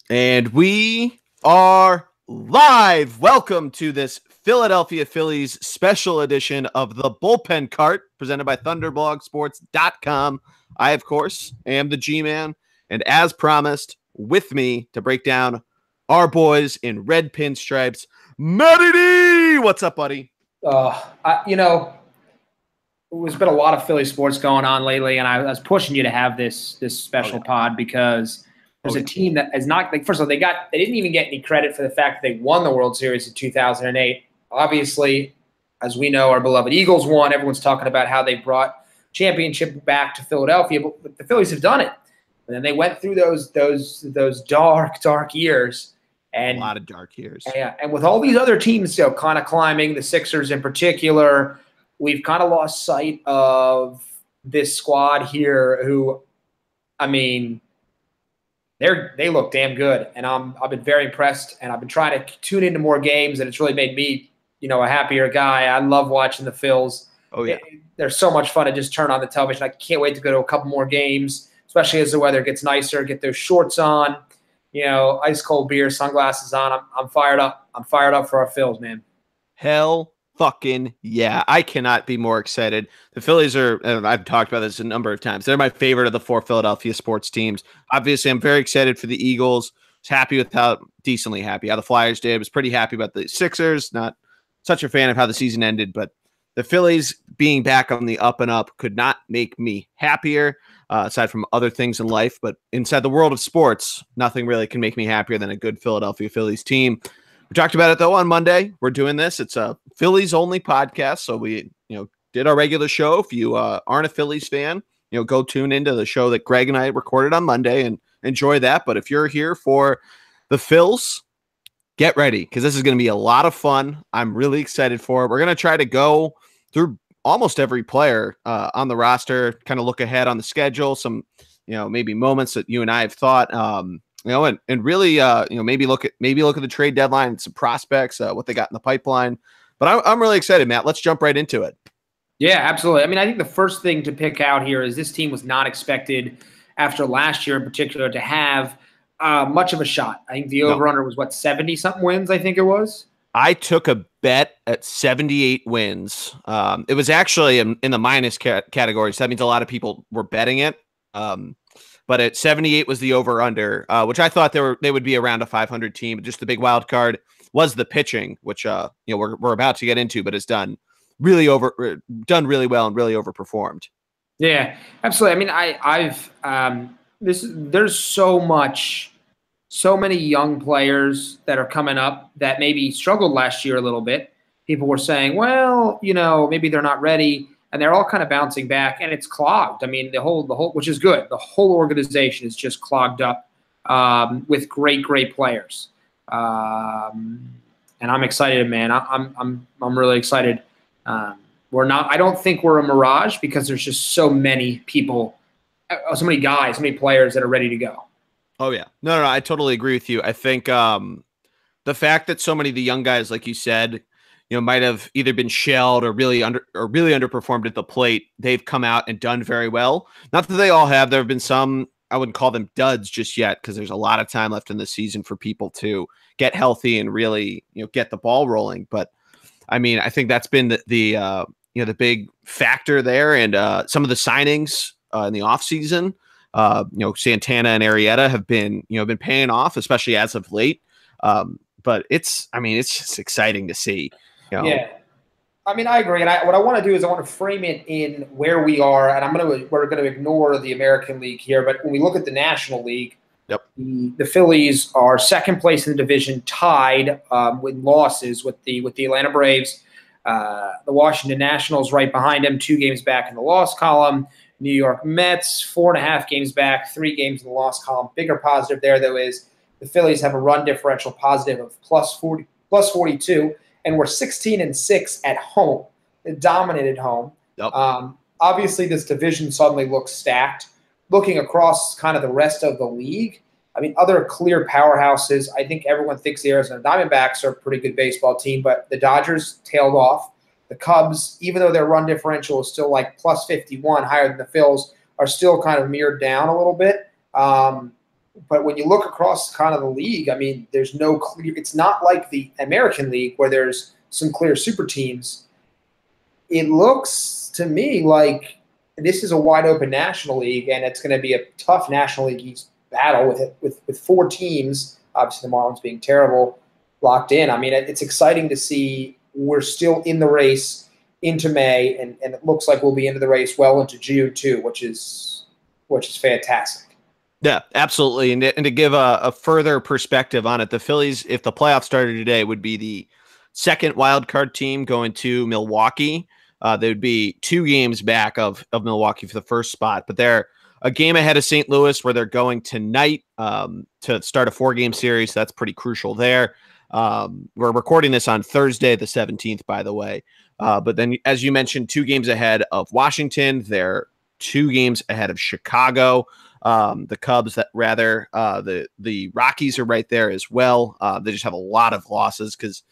And we are live. Welcome to this Philadelphia Phillies special edition of the Bullpen Cart presented by ThunderblogSports.com. I, of course, am the G-Man. And as promised, with me to break down our boys in red pinstripes, Matty D! What's up, buddy? There's been a lot of Philly sports going on lately, and I was pushing you to have this special pod because there's a team that is not like. First of all, they didn't even get any credit for the fact that they won the World Series in 2008. Obviously, as we know, our beloved Eagles won. Everyone's talking about how they brought championship back to Philadelphia, but the Phillies have done it. And then they went through those dark years. And a lot of dark years. Yeah, and with all these other teams, kind of climbing, the Sixers in particular, we've kind of lost sight of this squad here. Who, I mean, they look damn good, and I've been very impressed. And I've been trying to tune into more games, and it's really made me, a happier guy. I love watching the Phils. Oh yeah, they're so much fun to just turn on the television. I can't wait to go to a couple more games, especially as the weather gets nicer. Get those shorts on. Ice cold beer, sunglasses on. I'm fired up. I'm fired up for our Phils, man. Hell fucking yeah. I cannot be more excited. The Phillies are, and I've talked about this a number of times, they're my favorite of the four Philadelphia sports teams. Obviously, I'm very excited for the Eagles. Decently happy how the Flyers did. I was pretty happy about the Sixers. Not such a fan of how the season ended, but the Phillies being back on the up and up could not make me happier. Aside from other things in life, but inside the world of sports, nothing really can make me happier than a good Philadelphia Phillies team. We talked about it though on Monday. We're doing this. It's a Phillies only podcast. So we, did our regular show. If you aren't a Phillies fan, go tune into the show that Greg and I recorded on Monday and enjoy that. But if you're here for the Phils, get ready because this is going to be a lot of fun. I'm really excited for it. We're going to try to go through almost every player on the roster, kind of look ahead on the schedule, some, maybe moments that you and I have thought, and really, maybe look at the trade deadline, some prospects, what they got in the pipeline. But I'm really excited, Matt. Let's jump right into it. Yeah, absolutely. I mean, I think the first thing to pick out here is this team was not expected after last year in particular to have much of a shot. I think the over-under was, 70-something wins, I think it was? I took a bet at 78 wins. It was actually in the minus category, so that means a lot of people were betting it. But at 78 was the over/under, which I thought they would be around a 500 team. Just the big wild card was the pitching, which we're about to get into, but it's done really well and really overperformed. Yeah, absolutely. I mean, there's so many young players that are coming up that maybe struggled last year a little bit. People were saying, well, maybe they're not ready, and they're all kind of bouncing back, and it's clogged. I mean, the whole, which is good. The whole organization is just clogged up with great players, and I'm excited, man. I'm really excited. I don't think we're a mirage because there's just so many people, so many guys, so many players that are ready to go. Oh yeah, no, I totally agree with you. I think the fact that so many of the young guys, like you said, might have either been shelled or really underperformed at the plate. They've come out and done very well. Not that they all have. There have been some, I wouldn't call them duds just yet because there's a lot of time left in the season for people to get healthy and really, get the ball rolling. But I mean, I think that's been the big factor there, and some of the signings in the offseason. Santana and Arrieta have been paying off, especially as of late. But it's just exciting to see. Yeah, I mean, I agree. And what I want to do is I want to frame it in where we are, and we're going to ignore the American League here. But when we look at the National League, yep, the Phillies are second place in the division, tied with losses with the Atlanta Braves. The Washington Nationals right behind them, 2 games back in the loss column. New York Mets, 4.5 games back, 3 games in the loss column. Bigger positive there, though, is the Phillies have a run differential positive of plus 42, and we're 16-6 at home, dominated home. Yep. Obviously, this division suddenly looks stacked. Looking across kind of the rest of the league, I mean, other clear powerhouses, I think everyone thinks the Arizona Diamondbacks are a pretty good baseball team, but the Dodgers tailed off. The Cubs, even though their run differential is still like plus 51, higher than the Phils, are still kind of mirrored down a little bit. But when you look across kind of the league, I mean, there's no clear – it's not like the American League where there's some clear super teams. It looks to me like this is a wide-open National League, and it's going to be a tough National League East battle with 4 teams, obviously the Marlins being terrible, locked in. I mean, it's exciting to see we're still in the race into May, and it looks like we'll be into the race well into June too, which is fantastic. Yeah, absolutely. And to give a further perspective on it, the Phillies, if the playoffs started today, would be the second wild card team going to Milwaukee. They would be 2 games back of Milwaukee for the first spot, but they're a game ahead of St. Louis, where they're going tonight to start a 4-game series. That's pretty crucial there. We're recording this on Thursday, the 17th, by the way. But then, as you mentioned, 2 games ahead of Washington. They're 2 games ahead of Chicago. The Cubs, the Rockies are right there as well. They just have a lot of losses because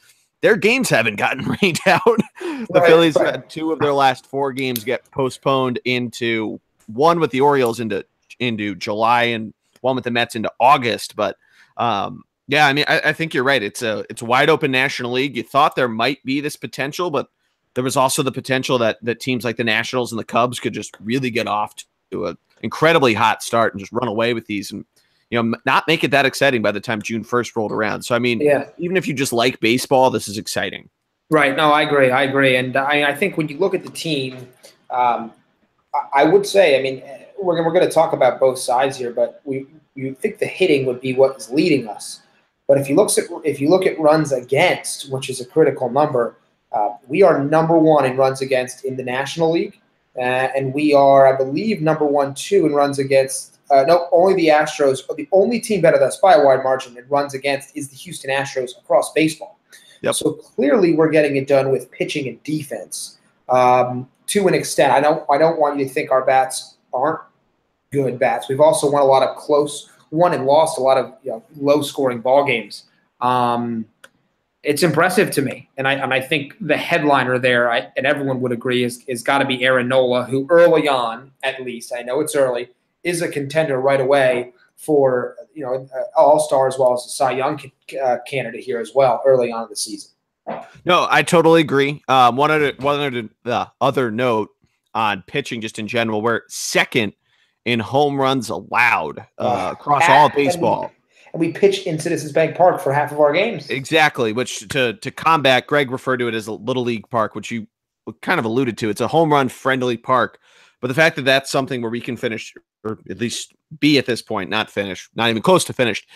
their games haven't gotten rained out. The Phillies have had 2 of their last 4 games get postponed into one with the Orioles into July and one with the Mets into August. But yeah, I mean, I think you're right. It's a wide open National League. You thought there might be this potential, but there was also the potential that teams like the Nationals and the Cubs could just really get off to an incredibly hot start and just run away with these and, not make it that exciting by the time June 1st rolled around. So, I mean, even if you just like baseball, this is exciting. Right. No, I agree. And I think when you look at the team, I would say, I mean, we're going to talk about both sides here, but you think the hitting would be what is leading us. But if you look at runs against, which is a critical number, we are number 1 in runs against in the National League. And we are, I believe, number 1, 2 in runs against. Only the Astros. The only team better than us by a wide margin in runs against is the Houston Astros across baseball. Yep. So clearly, we're getting it done with pitching and defense to an extent. I don't want you to think our bats aren't good bats. We've also won a lot of won and lost a lot of low-scoring ball games. It's impressive to me, and I think the headliner there, and everyone would agree, is got to be Aaron Nola, who early on, at least, I know it's early, is a contender right away for All-Star as well as a Cy Young candidate here as well early on in the season. No, I totally agree. One other note on pitching, just in general, we're second in home runs allowed across all baseball. And we pitch in Citizens Bank Park for half of our games. Exactly, which to combat, Greg referred to it as a Little League park, which you kind of alluded to. It's a home run friendly park. But the fact that that's something where we can finish, or at least be at this point, not finish, not even close to finished,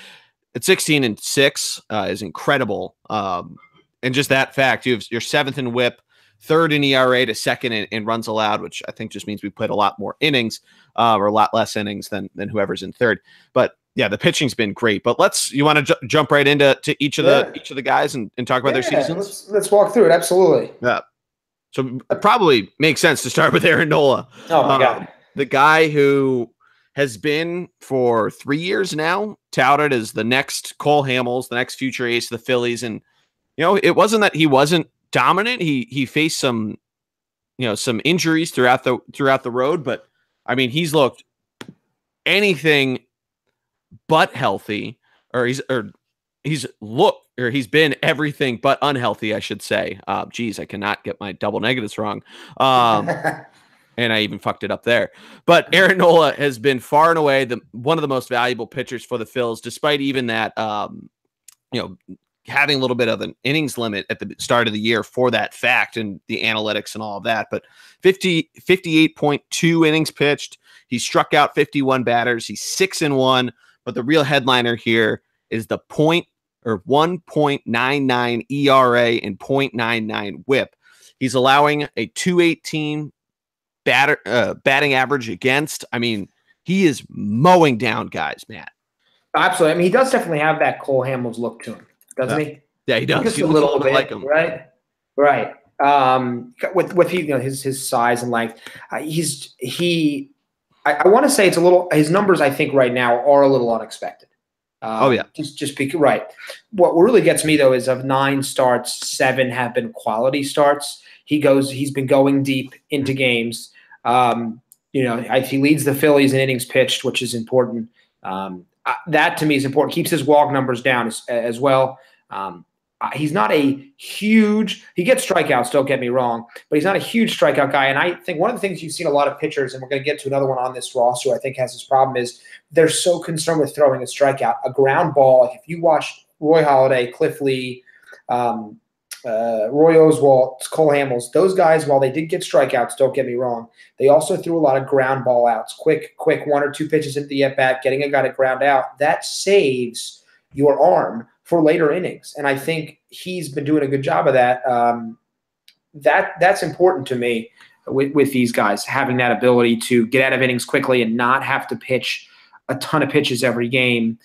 at 16-6 is incredible. And just that fact, you're 7th in WHIP, 3rd in ERA to 2nd in runs allowed, which I think just means we played a lot more innings or a lot less innings than whoever's in 3rd. But yeah, the pitching's been great. But you want to jump right into each of the guys and talk about their seasons? Let's walk through it. Absolutely. Yeah. So it probably makes sense to start with Aaron Nola. Oh my God. The guy who has been for 3 years now touted as the next Cole Hamels, the next future ace of the Phillies. And, it wasn't that he wasn't dominant. He faced some injuries throughout the road, but I mean, he's looked anything but healthy, or he's been everything but unhealthy, I should say. Geez, I cannot get my double negatives wrong. And I even fucked it up there. But Aaron Nola has been far and away one of the most valuable pitchers for the Phils, despite even that, having a little bit of an innings limit at the start of the year for that fact and the analytics and all of that. But 58.2 innings pitched. He struck out 51 batters. He's 6-1. But the real headliner here is the 1.99 ERA and 0.99 WHIP. He's allowing a .218 batting average against. I mean, he is mowing down guys, Matt. Absolutely. I mean, he does definitely have that Cole Hamels look to him, doesn't he? Yeah, he does. Just he a little bit like him, right? With his size and length, I want to say it's a little. His numbers, I think, right now are a little unexpected. Just because, right. What really gets me though is of 9 starts, 7 have been quality starts. He's been going deep into games. He leads the Phillies in innings pitched, which is important. that to me is important. Keeps his walk numbers down as well. He's not a huge – he gets strikeouts, don't get me wrong, but he's not a huge strikeout guy. And I think one of the things you've seen a lot of pitchers, and we're going to get to another one on this roster who I think has this problem, is they're so concerned with throwing a strikeout. A ground ball, like if you watch Roy Halladay, Cliff Lee, Roy Oswalt, Cole Hamels, those guys, while they did get strikeouts, don't get me wrong, they also threw a lot of ground ball outs, quick 1 or 2 pitches into the at-bat, getting a guy to ground out. That saves your arm for later innings. And I think he's been doing a good job of that. That's important to me with these guys, having that ability to get out of innings quickly and not have to pitch a ton of pitches every game.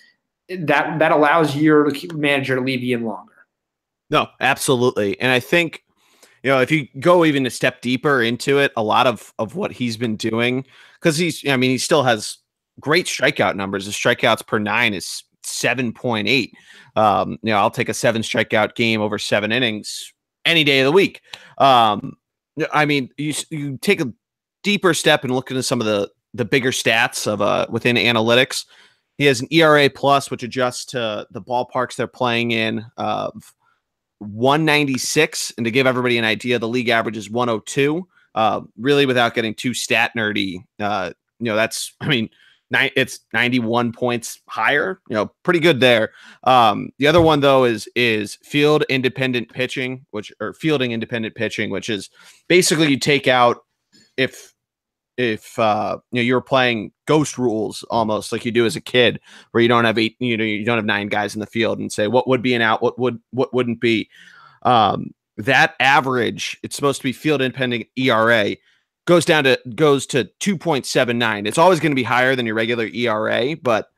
That allows your manager to leave you in longer. No, absolutely. And I think, if you go even a step deeper into it, a lot of what he's been doing, because he still has great strikeout numbers. The strikeouts per 9 is 7.8. I'll take a 7 strikeout game over 7 innings any day of the week. You take a deeper step and look into some of the bigger stats of within analytics. He has an ERA plus, which adjusts to the ballparks they're playing in, of 196. And to give everybody an idea, the league average is 102. Really, without getting too stat nerdy, it's 91 points higher, pretty good there. The other one though is fielding independent pitching, which is basically you take out if you're playing ghost rules, almost like you do as a kid, where you don't have 9 guys in the field, and say what would be an out, what wouldn't be. That average, it's supposed to be field independent ERA, goes to 2.79. It's always going to be higher than your regular ERA, but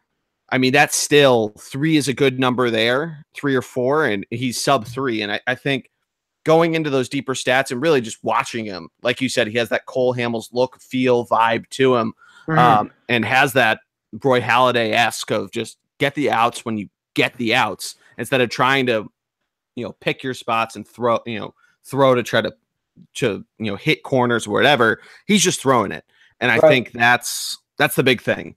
that's still 3 is a good number there, 3 or 4, and he's sub 3. And I think going into those deeper stats and really just watching him, like you said, he has that Cole Hamels look, feel, vibe to him, and has that Roy Halladay-esque of just get the outs when you get the outs, instead of trying to, pick your spots and throw to try to hit corners or whatever. He's just throwing it. And I think that's the big thing.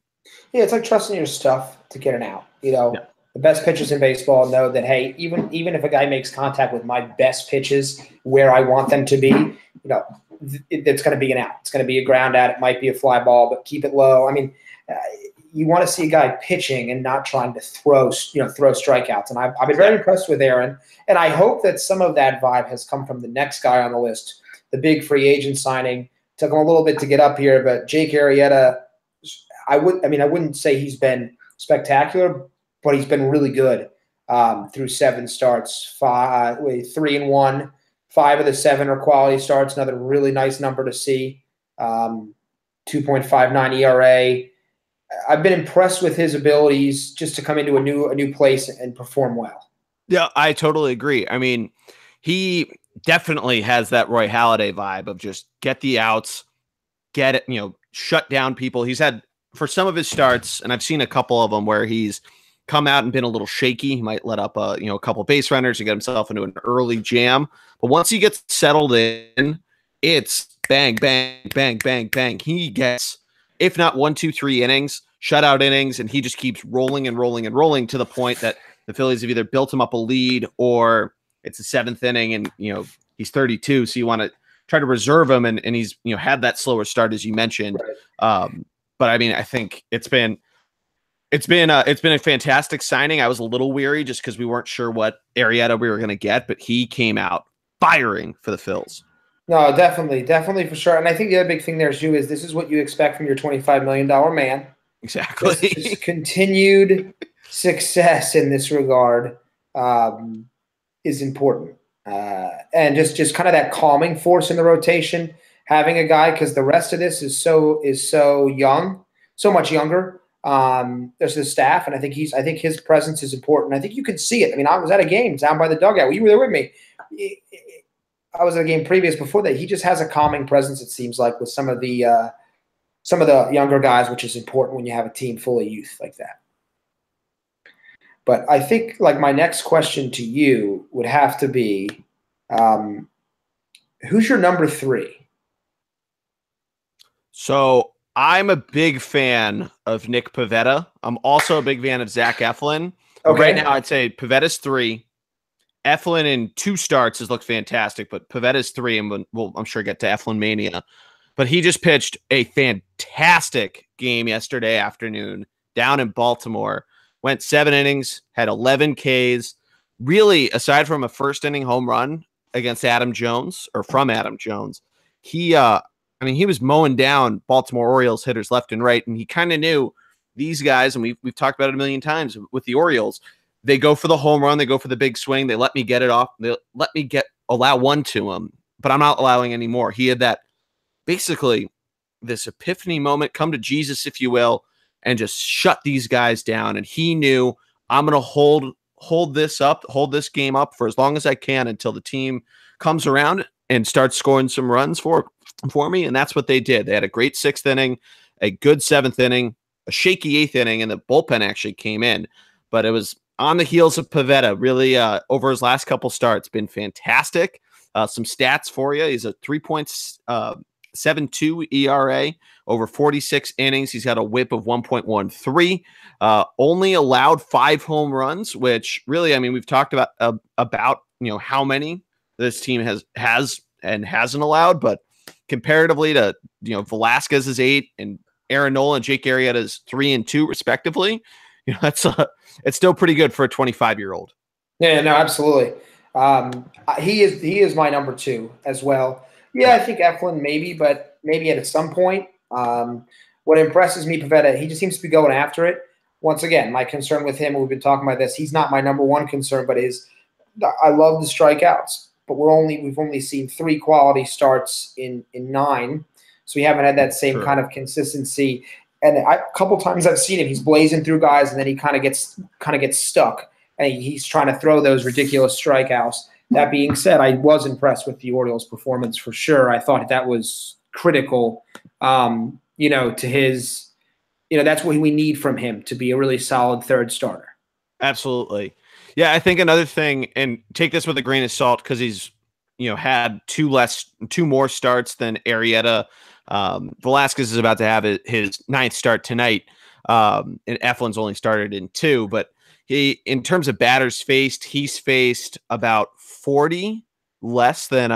Yeah, it's like trusting your stuff to get an out. The best pitchers in baseball know that, hey, even if a guy makes contact with my best pitches where I want them to be, it's going to be an out. It's going to be a ground out. It might be a fly ball, but keep it low. You want to see a guy pitching and not trying to throw strikeouts. And I've been very impressed with Aaron, and I hope that some of that vibe has come from the next guy on the list, the big free agent signing. Took him a little bit to get up here, but Jake Arrieta, I wouldn't say he's been spectacular, but he's been really good through 7 starts, 3-1. 5 of the 7 are quality starts. Another really nice number to see. 2.59 ERA. I've been impressed with his abilities just to come into a new place and perform well. Yeah, I totally agree. He definitely has that Roy Halladay vibe of just get the outs, get it, shut down people. He's had, for some of his starts, and I've seen a couple of them where he's come out and been a little shaky. He might let up a couple base runners and get himself into an early jam. But once he gets settled in, it's bang, bang, bang, bang, bang. He gets, if not 1, 2, 3 innings, shutout innings, and he just keeps rolling and rolling and rolling to the point that the Phillies have either built him up a lead or it's the 7th inning and, he's 32. So you want to try to reserve him. And he's, had that slower start, as you mentioned. Right. But I think it's been a fantastic signing. I was a little weary just because we weren't sure what Arrieta we were going to get, but he came out firing for the Phils. No, definitely for sure. And I think the other big thing there, too, is this is what you expect from your $25 million man. Exactly. Continued success in this regard is important. And just kind of that calming force in the rotation, having a guy, because the rest of this is so young, so much younger. There's the staff, and I think his presence is important. I think you can see it. I was at a game down by the dugout. You were there with me. I was at a game previous before that. He just has a calming presence, it seems like, with some of the younger guys, which is important when you have a team full of youth like that. But I think, my next question to you would have to be, who's your number 3? So I'm a big fan of Nick Pivetta. I'm also a big fan of Zach Eflin. But right Okay. now, I'd say Pavetta's 3. Eflin in 2 starts has looked fantastic, but Pavetta's 3, and we'll I'm sure get to Eflin mania. But he just pitched a fantastic game yesterday afternoon down in Baltimore. Went 7 innings, had 11 Ks. Really, aside from a first inning home run against Adam Jones, or from Adam Jones, he he was mowing down Baltimore Orioles hitters left and right, and he kind of knew these guys, and we've talked about it a million times with the Orioles. They go for the home run, they go for the big swing, they let me get it off, they let me allow one to him, but I'm not allowing any more. He had that basically this epiphany moment, come to Jesus, if you will, and just shut these guys down. And he knew, I'm going to hold this game up for as long as I can until the team comes around and starts scoring some runs for me. And that's what they did. They had a great 6th inning, a good 7th inning, a shaky 8th inning, and the bullpen actually came in. But it was on the heels of Pivetta, really over his last couple starts, been fantastic. Some stats for you. He's a 3.72 ERA over 46 innings. He's got a whip of 1.13. Only allowed 5 home runs, which really, I mean, we've talked about how many this team has and hasn't allowed, but comparatively to Velasquez's 8 and Aaron Nola and Jake Arrieta's 3 and 2 respectively, it's still pretty good for a 25-year-old. Yeah, no, absolutely. He is my number 2 as well. Yeah, I think Eflin maybe, but maybe at some point. What impresses me, Pivetta, he just seems to be going after it. Once again, my concern with him, we've been talking about this, he's not my number 1 concern, but I love the strikeouts, but we've only seen 3 quality starts in 9, so we haven't had that same kind of consistency. And a couple times I've seen him, he's blazing through guys, and then he kind of gets stuck, and he's trying to throw those ridiculous strikeouts. That being said, I was impressed with the Orioles' performance for sure. I thought that was critical, to his, that's what we need from him to be a really solid 3rd starter. Absolutely. Yeah, I think another thing, and take this with a grain of salt because he's, had 2 more starts than Arrieta. Velasquez is about to have his 9th start tonight, and Eflin's only started in 2, but he, in terms of batters faced, he's faced about 40 less than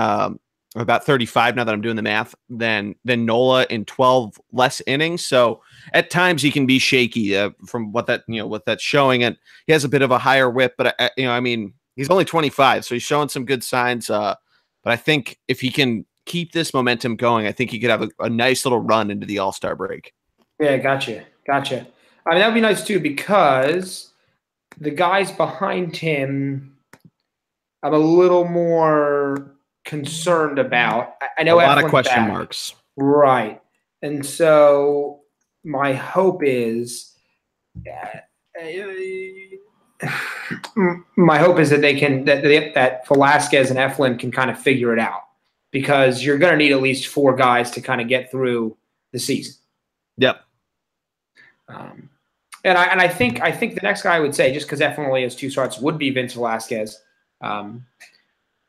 about 35, now that I'm doing the math, than Nola in 12 less innings. So at times he can be shaky from what that's showing, and he has a bit of a higher whip. But he's only 25, so he's showing some good signs. But I think if he can keep this momentum going, I think he could have a nice little run into the All-Star break. Yeah, gotcha. I mean, that would be nice too, because the guys behind him, I'm a little more concerned about. I know a lot Eflin's of question back. marks, right? And so my hope is, that Velasquez and Eflin can kind of figure it out, because you're going to need at least 4 guys to kind of get through the season. Yep. And I think the next guy I would say, just because Eflin only has 2 starts, would be Vince Velasquez.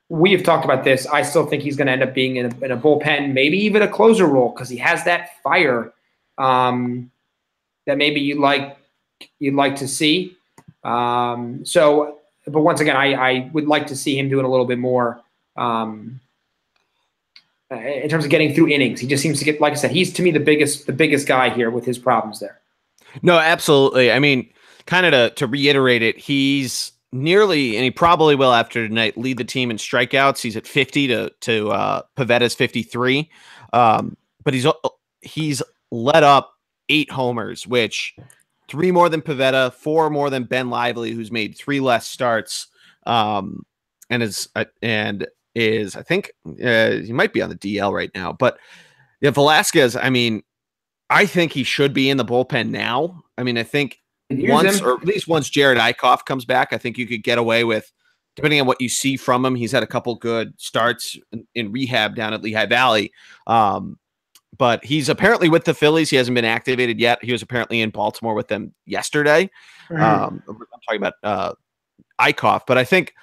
We have talked about this. I still think he's going to end up being in a bullpen, maybe even a closer role, because he has that fire that maybe you'd like to see. But once again, I would like to see him doing a little bit more in terms of getting through innings. He just seems to get, like I said, he's to me the biggest guy here with his problems there. No, absolutely. I mean, kind of to reiterate it, he's nearly, and he probably will after tonight, lead the team in strikeouts. He's at 50 to Pavetta's 53. But he's let up 8 homers, which 3 more than Pivetta, 4 more than Ben Lively, who's made 3 less starts, and is I think he might be on the DL right now. But yeah, Velasquez, I mean, I think he should be in the bullpen now. I mean, I think or at least once Jared Eichhoff comes back, I think you could get away with, depending on what you see from him. He's had a couple good starts in rehab down at Lehigh Valley. But he's apparently with the Phillies. He hasn't been activated yet. He was apparently in Baltimore with them yesterday. I'm talking about Eichhoff, but I think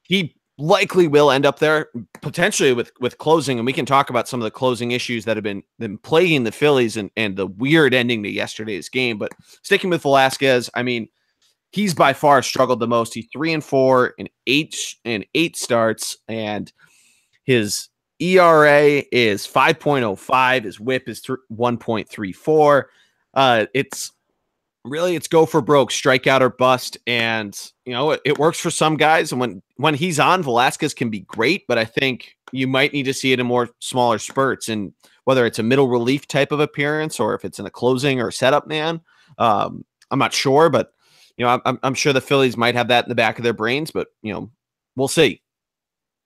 he likely will end up there potentially with closing. And we can talk about some of the closing issues that have been plaguing the Phillies and the weird ending to yesterday's game. But sticking with Velasquez, I mean, he's by far struggled the most. He's 3-4 in eight starts, and his ERA is 5.05. His WHIP is 1.34. It's go for broke, strikeout or bust. And, it works for some guys. And when he's on, Velasquez can be great, but I think you might need to see it in more smaller spurts. And whether it's a middle relief type of appearance or if it's in a closing or setup man, I'm not sure, but I'm sure the Phillies might have that in the back of their brains, but we'll see.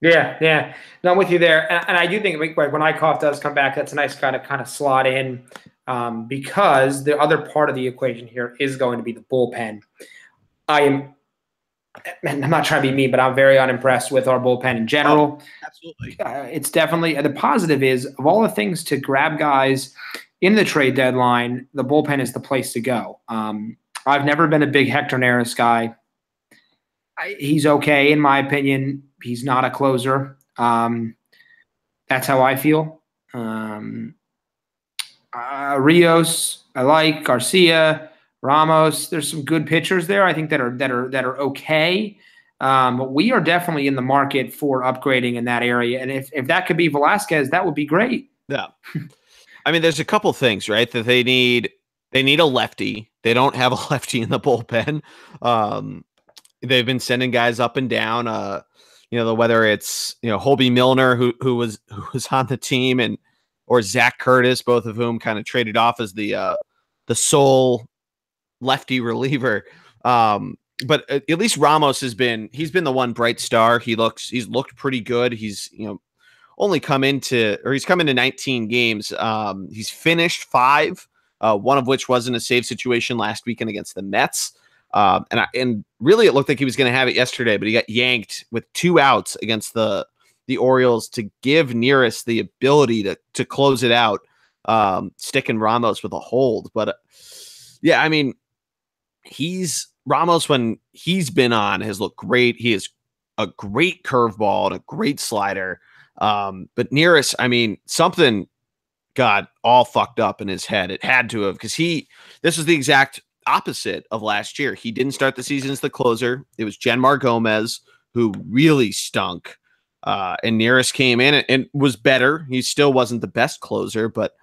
Yeah. No, I'm with you there, and I do think when Eichhoff does come back, that's a nice kind of slot in, because the other part of the equation here is going to be the bullpen. I'm not trying to be mean, but I'm very unimpressed with our bullpen in general. Oh, absolutely. It's definitely the positive is of all the things to grab guys in the trade deadline, the bullpen is the place to go. I've never been a big Hector Neris guy. He's okay, in my opinion. He's not a closer. That's how I feel. Rios, I like Garcia, Ramos. There's some good pitchers there. I think that are okay. But we are definitely in the market for upgrading in that area. And if that could be Velasquez, that would be great. Yeah. I mean, there's a couple things, right, that they need. They need a lefty. They don't have a lefty in the bullpen. They've been sending guys up and down. Whether it's Holby Milner who was on the team or Zach Curtis, both of whom kind of traded off as the sole lefty reliever. But at least Ramos he's been the one bright star. He's looked pretty good. He's come into 19 games. He's finished 5. One of which was in a save situation last weekend against the Mets. And really it looked like he was going to have it yesterday, but he got yanked with 2 outs against the Orioles to give Neris the ability to close it out, sticking Ramos with a hold. But yeah, I mean, Ramos, when he's been on, has looked great. He is a great curveball and a great slider. But Neris, I mean, something got all fucked up in his head. It had to have, because this was the exact opposite of last year. He didn't start the season as the closer. It was Genmar Gomez who really stunk. And Neris came in and was better. He still wasn't the best closer, but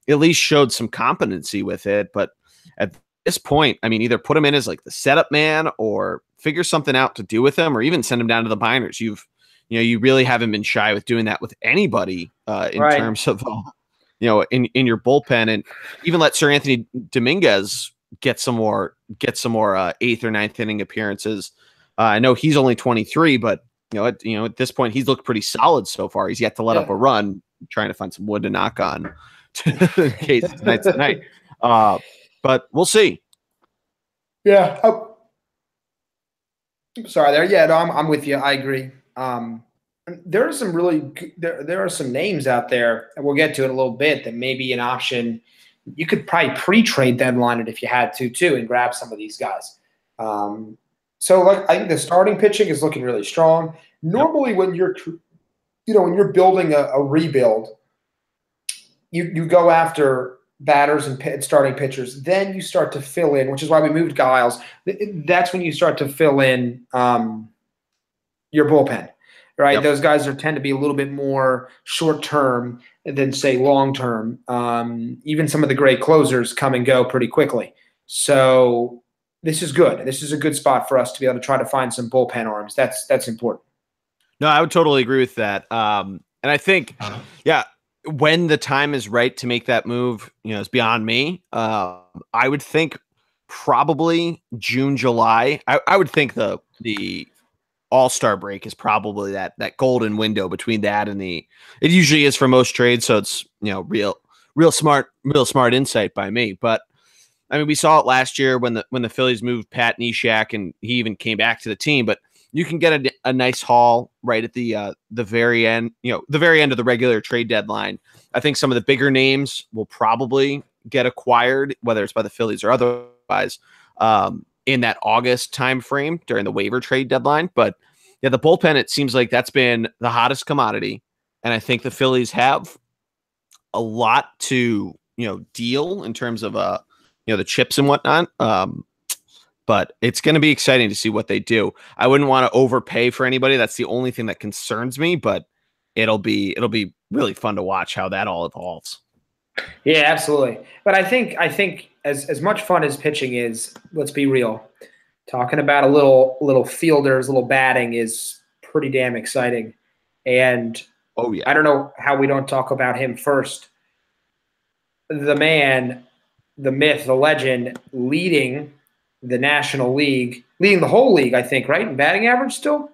at least showed some competency with it. But at this point, I mean, either put him in as like the setup man or figure something out to do with him, or even send him down to the minors. You really haven't been shy with doing that with anybody in terms of in your bullpen, and even let Sir Anthony Dominguez get some more 8th or 9th inning appearances. I know he's only 23, but at this point he's looked pretty solid so far. He's yet to let up a run, trying to find some wood to knock on in case tonight's the night. But we'll see. Yeah. Oh. Sorry there. Yeah, no, I'm with you. I agree. There are some there are some names out there, and we'll get to it in a little bit, that may be an option. You could probably pre-trade deadline it if you had to too, and grab some of these guys. So I think the starting pitching is looking really strong. Normally, when you're building a rebuild, you go after batters and starting pitchers. Then you start to fill in, which is why we moved Giles. That's when you start to fill in your bullpen. Right, yep. Those guys tend to be a little bit more short-term than, say, long-term. Even some of the great closers come and go pretty quickly. So this is good. This is a good spot for us to be able to try to find some bullpen arms. That's important. No, I would totally agree with that. And I think, when the time is right to make that move, is beyond me. I would think probably June, July. I would think the All-Star break is probably that golden window between that and it usually is for most trades. So it's, real smart insight by me. But I mean, we saw it last year when the Phillies moved Pat Neshek, and he even came back to the team, but you can get a nice haul right at the very end, the very end of the regular trade deadline. I think some of the bigger names will probably get acquired, whether it's by the Phillies or otherwise, in that August timeframe during the waiver trade deadline. But Yeah, the bullpen, it seems like that's been the hottest commodity. And I think the Phillies have a lot to, deal in terms of, the chips and whatnot. But it's going to be exciting to see what they do. I wouldn't want to overpay for anybody. That's the only thing that concerns me, but it'll be really fun to watch how that all evolves. Yeah, absolutely. But I think as much fun as pitching is, let's be real. Talking about a little fielders, little batting is pretty damn exciting. And oh yeah, I don't know how we don't talk about him first. The man, the myth, the legend, leading the National League, leading the whole league, I think, right? In batting average still?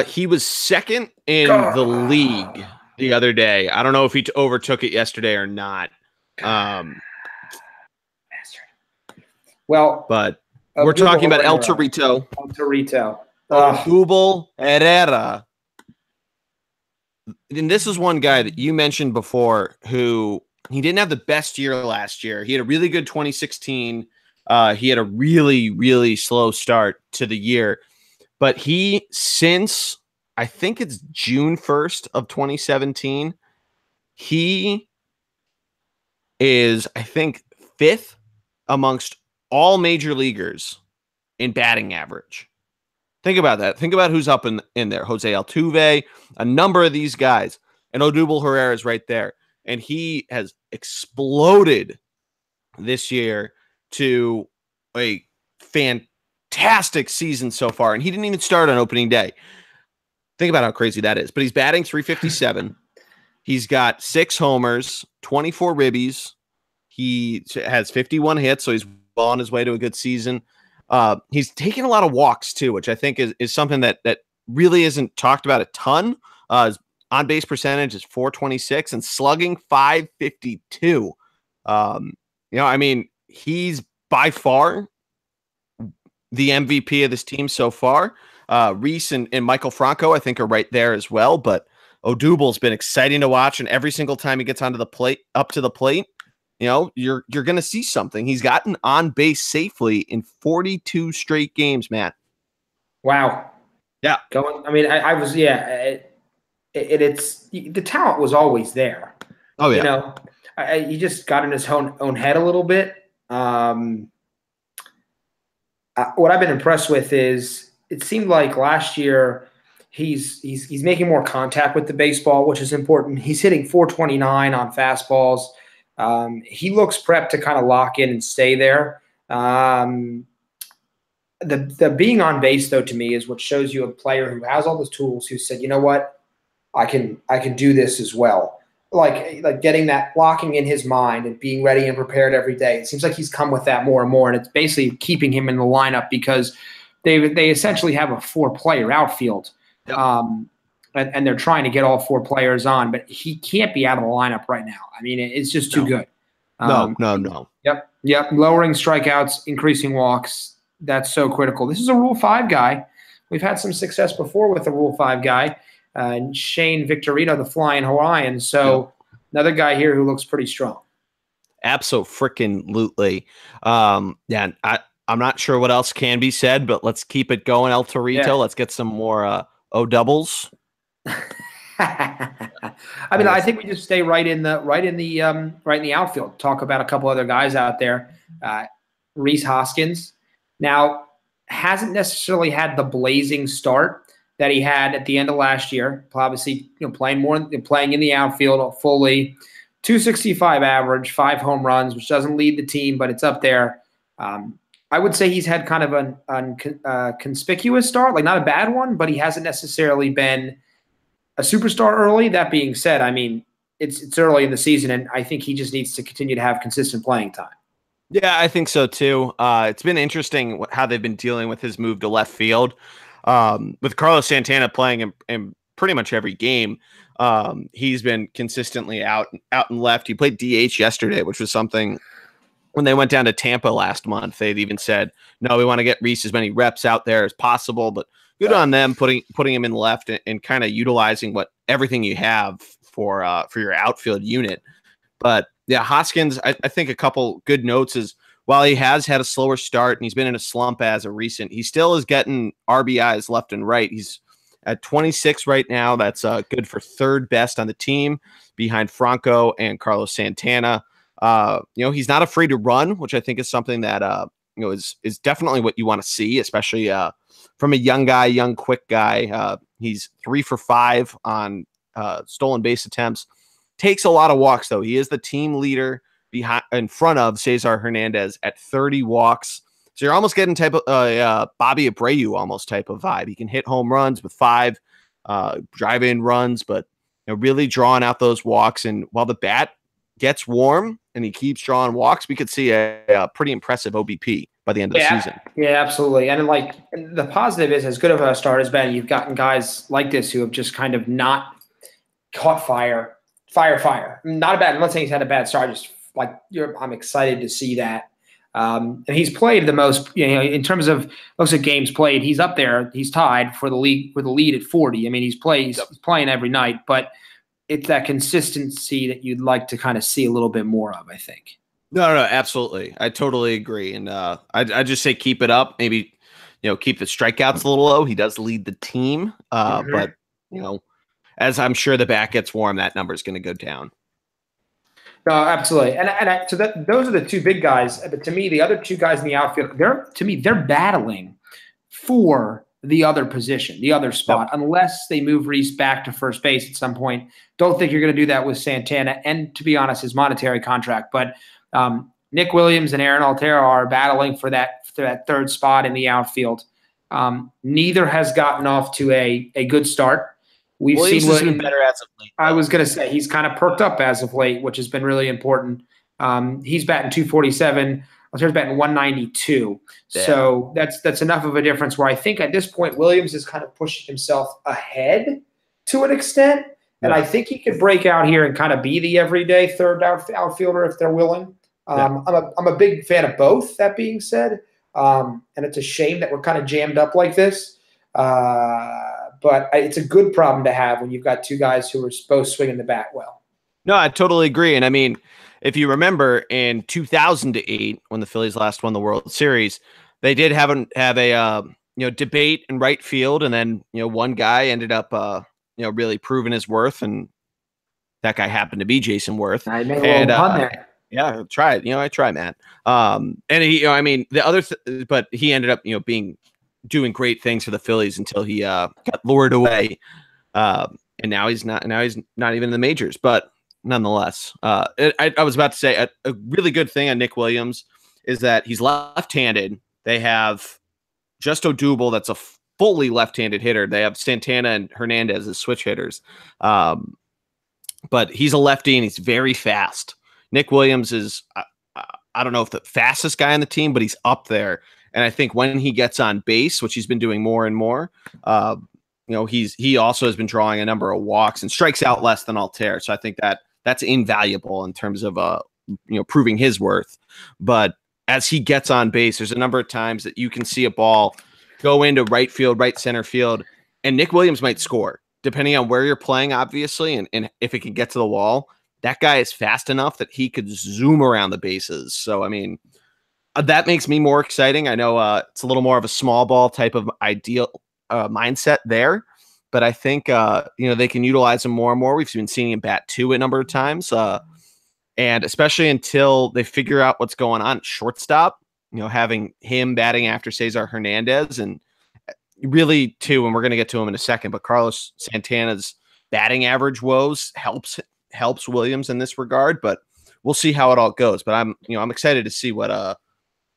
He was second in the league the other day. I don't know if he overtook it yesterday or not. Well, but we're talking about El Torito. El Torito. Odubel Herrera. And this is one guy that you mentioned before who he didn't have the best year last year. He had a really good 2016. He had a really, really slow start to the year. But he, since I think it's June 1st of 2017, he is, I think, 5th amongst all major leaguers in batting average. Think about that. Think about who's up in there. Jose Altuve, a number of these guys. And Odubel Herrera is right there. And he has exploded this year to a fantastic season so far. And he didn't even start on opening day. Think about how crazy that is. But he's batting .357. He's got 6 homers, 24 ribbies. He has 51 hits, so he's well on his way to a good season. He's taking a lot of walks, too, which I think is something that really isn't talked about a ton. His on-base percentage is .426 and slugging .552. I mean, he's by far the MVP of this team so far. Reese and Michael Franco, I think, are right there as well. But Odubel's been exciting to watch, and every single time he gets up to the plate, you're going to see something. He's gotten on base safely in 42 straight games, Matt. Wow. Yeah. I was, yeah. It's the talent was always there. Oh yeah. He just got in his own head a little bit. What I've been impressed with is it seemed like last year he's making more contact with the baseball, which is important. He's hitting .429 on fastballs. He looks prepped to kind of lock in and stay there. The being on base, though, to me is what shows you a player who has all those tools, who said, you know what, I can do this as well. Like getting that blocking in his mind and being ready and prepared every day. It seems like he's come with that more and more, and it's basically keeping him in the lineup because they essentially have a 4-player outfield. Yep. And they're trying to get all 4 players on, but he can't be out of the lineup right now. I mean, it's just too good. No. Yep. Lowering strikeouts, increasing walks. That's so critical. This is a Rule 5 guy. We've had some success before with a Rule 5 guy. And Shane Victorino, the Flying Hawaiian. So another guy here who looks pretty strong. Absolutely. Yeah, I'm not sure what else can be said, but let's keep it going, El Torito. Yeah. Let's get some more O doubles. I mean, I think we just stay right in the outfield. Talk about a couple other guys out there. Rhys Hoskins now hasn't necessarily had the blazing start that he had at the end of last year. Obviously, playing in the outfield fully. 265 average, 5 home runs, which doesn't lead the team, but it's up there. I would say he's had kind of a conspicuous start, like not a bad one, but he hasn't necessarily been a superstar early. That being said, I mean, it's early in the season, and I think he just needs to continue to have consistent playing time. Yeah, I think so too. It's been interesting how they've been dealing with his move to left field. With Carlos Santana playing in pretty much every game, he's been consistently out and left. He played DH yesterday, which was something when they went down to Tampa last month. They'd even said, no, we want to get Rhys as many reps out there as possible, but good on them putting him in left and kind of utilizing everything you have for your outfield unit. But yeah, Hoskins, I think a couple good notes is while he has had a slower start and he's been in a slump as of recent, he still is getting RBIs left and right. He's at 26 right now. That's good for third best on the team behind Franco and Carlos Santana. He's not afraid to run, which I think is something that is definitely what you want to see, especially from a young quick guy. He's 3 for 5 on stolen base attempts. Takes a lot of walks though. He is the team leader in front of Cesar Hernandez at 30 walks. So you're almost getting type of Bobby Abreu almost type of vibe. He can hit home runs with 5 drive-in runs, but really drawing out those walks. And while the bat gets warm and he keeps drawing walks, we could see a pretty impressive OBP by the end of the season. Yeah, absolutely. And the positive is, as good of a start as Ben, you've gotten guys like this who have just kind of not caught fire. Not a bad. I'm not saying he's had a bad start. Just I'm excited to see that. And he's played the most, in terms of looks at games played, he's up there. He's tied for the lead at 40. I mean, he's playing every night, but it's that consistency that you'd like to kind of see a little bit more of, I think. No, absolutely. I totally agree. And I just say keep it up. Maybe, keep the strikeouts a little low. He does lead the team. But, as I'm sure the bat gets warm, that number is going to go down. No, absolutely. So those are the two big guys. But to me, the other two guys in the outfield, they're battling for the other position, the other spot, unless they move Reese back to first base at some point. Don't think you're going to do that with Santana and, to be honest, his monetary contract. But Nick Williams and Aaron Altera are battling for that third spot in the outfield. Neither has gotten off to a good start. We've seen Williams better as of late. I was going to say he's kind of perked up as of late, which has been really important. He's batting 247. Altera's batting 192. Damn. So that's enough of a difference where I think at this point Williams is kind of pushing himself ahead to an extent. And I think he could break out here and kind of be the everyday third outfielder if they're willing. I'm a big fan of both, that being said. And it's a shame that we're kind of jammed up like this. But it's a good problem to have when you've got two guys who are both swinging the bat well. No, I totally agree. And I mean, if you remember in 2008, when the Phillies last won the World Series, they did have a debate in right field. And then, one guy ended up, really proving his worth. And that guy happened to be Jason Worth. I made a little pun there. Yeah, try it. I try, man. And he, the other, but he ended up, doing great things for the Phillies until he got lured away. And now he's not even in the majors, but nonetheless, I was about to say a really good thing on Nick Williams is that he's left-handed. They have just Odubel. That's a fully left-handed hitter. They have Santana and Hernandez as switch hitters. But he's a lefty and he's very fast. Nick Williams is, I don't know if the fastest guy on the team, but he's up there. And I think when he gets on base, which he's been doing more and more, he also has been drawing a number of walks and strikes out less than Altera. So I think that's invaluable in terms of proving his worth. But as he gets on base, there's a number of times that you can see a ball go into right field, right center field, and Nick Williams might score, depending on where you're playing, obviously, and if it can get to the wall. That guy is fast enough that he could zoom around the bases. So, I mean, that makes me more exciting. I know it's a little more of a small ball type of ideal mindset there, but I think they can utilize him more and more. We've been seeing him bat 2 a number of times, and especially until they figure out what's going on at shortstop. Having him batting after Cesar Hernandez, and really too, and we're going to get to him in a second, but Carlos Santana's batting average woes helps Williams in this regard. But we'll see how it all goes. But I'm excited to see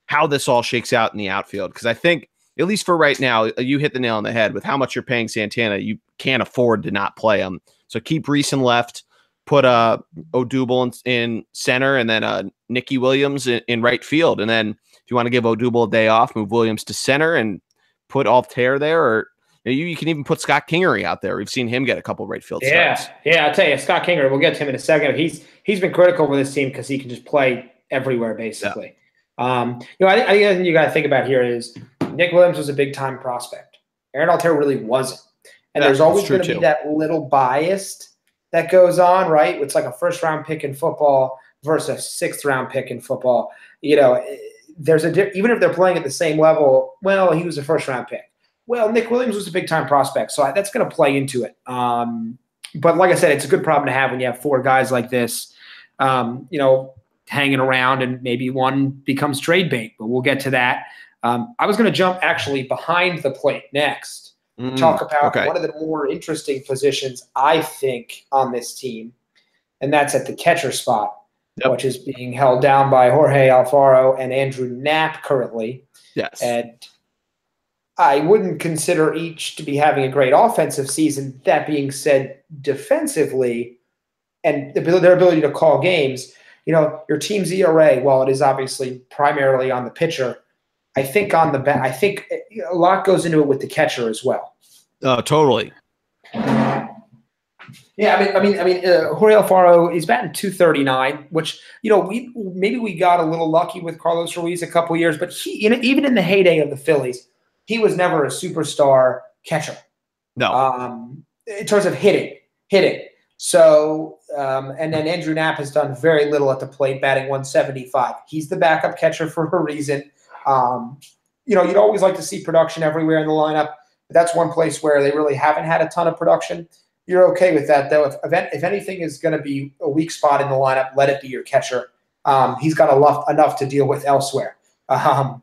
how this all shakes out in the outfield, because I think, at least for right now, you hit the nail on the head with how much you're paying Santana. You can't afford to not play him. So keep Reese in left, put Odubel in center, and then Nicky Williams in right field. And then if you want to give Odubel a day off, move Williams to center and put Altera there, or you can even put Scott Kingery out there. We've seen him get a couple right field starts. Yeah, I'll tell you, Scott Kingery, we'll get to him in a second. He's been critical with this team because he can just play everywhere, basically. Yeah. I think the other thing you got to think about here is Nick Williams was a big-time prospect. Aaron Altera really wasn't. And there's always going to be that little bias that goes on, right? It's like a first-round pick in football versus a sixth-round pick in football. even if they're playing at the same level, well, he was a first-round pick. Well, Nick Williams was a big-time prospect, so that's going to play into it. But like I said, it's a good problem to have when you have four guys like this, hanging around, and maybe one becomes trade bait, but we'll get to that. I was going to jump actually behind the plate next, talk about one of the more interesting positions, I think, on this team, and that's at the catcher spot, which is being held down by Jorge Alfaro and Andrew Knapp currently. Yes. And I wouldn't consider each to be having a great offensive season. That being said, defensively and their ability to call games, your team's ERA, while it is obviously primarily on the pitcher, I think a lot goes into it with the catcher as well. Oh, totally. Yeah, I mean, Jorge Alfaro is batting .239, which we got a little lucky with Carlos Ruiz a couple years, but even in the heyday of the Phillies, he was never a superstar catcher. No. In terms of hitting. So, and then Andrew Knapp has done very little at the plate, batting .175. He's the backup catcher for a reason. You'd always like to see production everywhere in the lineup, but that's one place where they really haven't had a ton of production. You're okay with that, though. If anything is going to be a weak spot in the lineup, let it be your catcher. He's got enough to deal with elsewhere. So I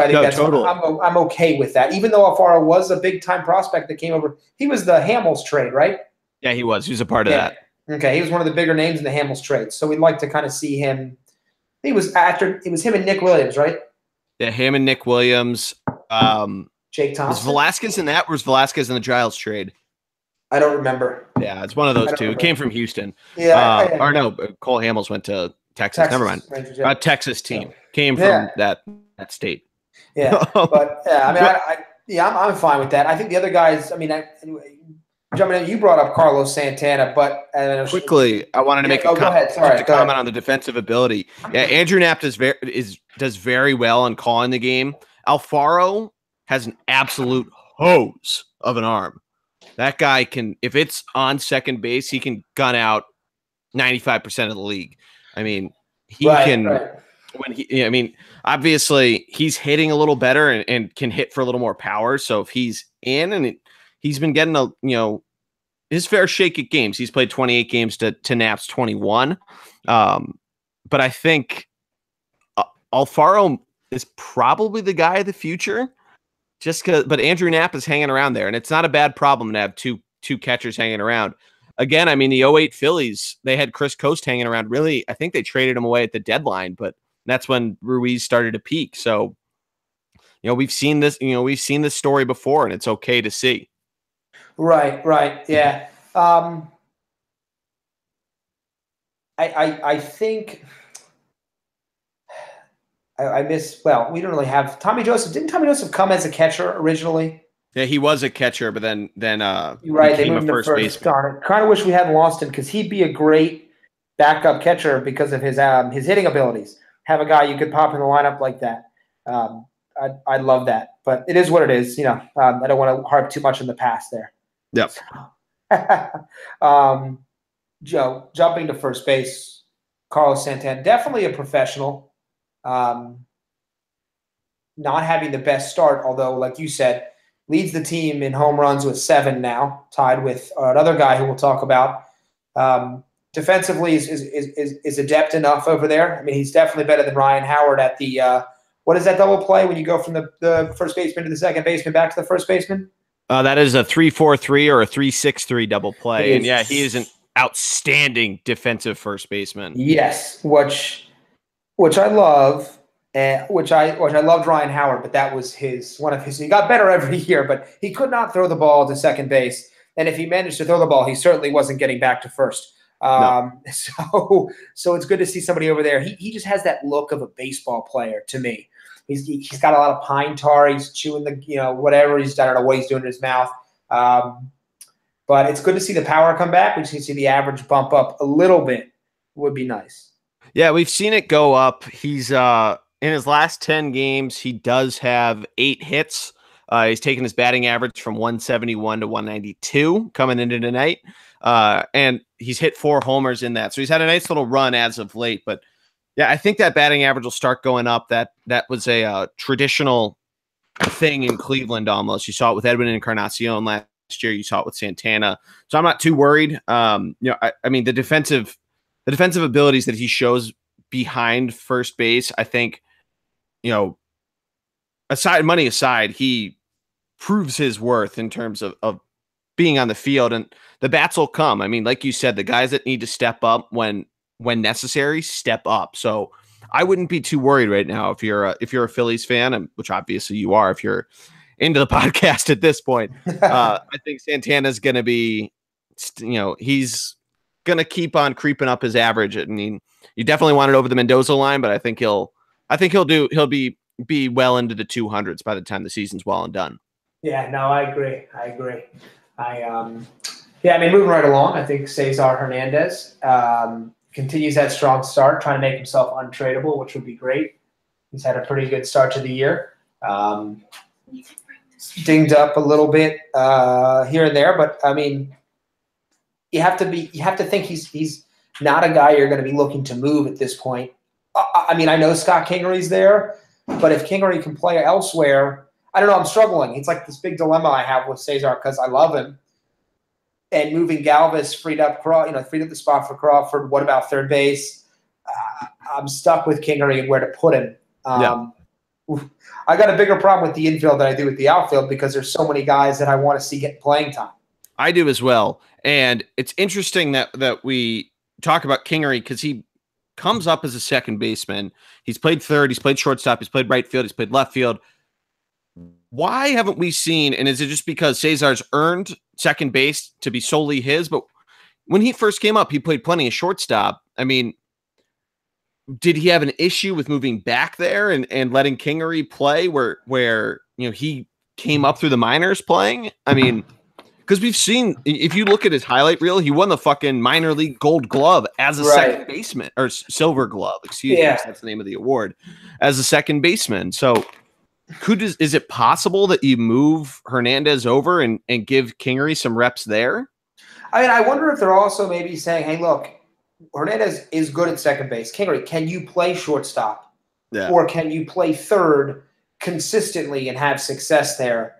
think totally. I'm okay with that. Even though Alfaro was a big-time prospect that came over, he was the Hamels trade, right? Yeah, he was. He was a part of that. Okay, he was one of the bigger names in the Hamels trade. So we'd like to kind of see him. It was him and Nick Williams, right? Yeah, him and Nick Williams. Jake Thompson. Was Velasquez in that, or was Velasquez in the Giles trade? I don't remember. Yeah, it's one of those two. It came from Houston. Yeah. Or no, Cole Hamels went to Texas. Never mind. Rangers, yeah. Texas team. Came from that state. Yeah, but I'm fine with that. I think the other guys, jumping in, you brought up Carlos Santana, but quickly, I wanted to make a comment on the defensive ability. Yeah, Andrew Knapp does very well on calling the game. Alfaro has an absolute hose of an arm. That guy can, if it's on second base, he can gun out 95% of the league. I mean, obviously he's hitting a little better and can hit for a little more power. So if he's in, and he's been getting his fair shake at games. He's played 28 games to Knapp's 21. But I think Alfaro is probably the guy of the future. But Andrew Knapp is hanging around there, and it's not a bad problem to have two catchers hanging around. Again, the 08 Phillies, they had Chris Coast hanging around. Really, I think they traded him away at the deadline, but that's when Ruiz started to peak. So, we've seen this. We've seen this story before, and it's okay to see. Right, yeah. I think. We don't really have Tommy Joseph. Didn't Tommy Joseph come as a catcher originally? Yeah, he was a catcher, but then you're right, they moved him to first. Darn it. Kind of wish we hadn't lost him, because he'd be a great backup catcher because of his hitting abilities. Have a guy you could pop in the lineup like that. I'd love that, but it is what it is. I don't want to harp too much in the past there. Yep. Joe, jumping to first base, Carlos Santana, definitely a professional. Not having the best start, although, like you said, leads the team in home runs with 7 now, tied with another guy who we'll talk about. Defensively is adept enough over there. He's definitely better than Ryan Howard at the what is that double play when you go from the first baseman to the second baseman back to the first baseman? That is a 3-4-3 or a 3-6-3 double play. And yeah, he is an outstanding defensive first baseman. Yes, which I love. Which I loved Ryan Howard, but that was one of his. He got better every year, but he could not throw the ball to second base. And if he managed to throw the ball, he certainly wasn't getting back to first. No. So it's good to see somebody over there. He just has that look of a baseball player to me. He's got a lot of pine tar. He's chewing whatever he's done. I don't know what he's doing in his mouth. But it's good to see the power come back. We just need to see the average bump up a little bit. Would be nice. Yeah, we've seen it go up. He's in his last 10 games, he does have 8 hits. He's taken his batting average from 171 to 192 coming into tonight. And he's hit 4 homers in that. So he's had a nice little run as of late. But Yeah, I think that batting average will start going up. That was a traditional thing in Cleveland almost. You saw it with Edwin Encarnacion last year. You saw it with Santana. So I'm not too worried. I mean, the defensive abilities that he shows behind first base, I think, money aside, he proves his worth in terms of being on the field, and the bats will come. I mean, like you said, the guys that need to step up when necessary, step up. So I wouldn't be too worried right now if you're a Phillies fan, which obviously you are if you're into the podcast at this point. I think Santana's going to be, he's going to keep on creeping up his average. I mean, you definitely want it over the Mendoza line, but I think he'll be well into the 200s by the time the season's well and done. Yeah, no, I agree. Moving right along, I think Cesar Hernandez continues that strong start, trying to make himself untradeable, which would be great. He's had a pretty good start to the year. Dinged up a little bit here and there, but I mean, you have to think he's not a guy you're going to be looking to move at this point. I mean, I know Scott Kingery's there, but if Kingery can play elsewhere, I don't know. I'm struggling. It's like this big dilemma I have with Cesar because I love him. And moving Galvis freed up the spot for Crawford. What about third base? I'm stuck with Kingery and where to put him. I got a bigger problem with the infield than I do with the outfield because there's so many guys that I want to see get playing time. I do as well. And it's interesting that we talk about Kingery because he comes up as a second baseman. He's played third. He's played shortstop. He's played right field. He's played left field. Why haven't we seen, and is it just because Cesar's earned second base to be solely his? But when he first came up, he played plenty of shortstop. I mean, did he have an issue with moving back there and letting Kingery play where he came up through the minors playing? I mean, because we've seen, if you look at his highlight reel, he won the fucking minor league gold glove as a second baseman, or silver glove, excuse me, that's the name of the award, as a second baseman. So is it possible that you move Hernandez over and give Kingery some reps there? I mean, I wonder if they're also maybe saying, hey, look, Hernandez is good at second base. Kingery, can you play shortstop? Yeah. Or can you play third consistently and have success there?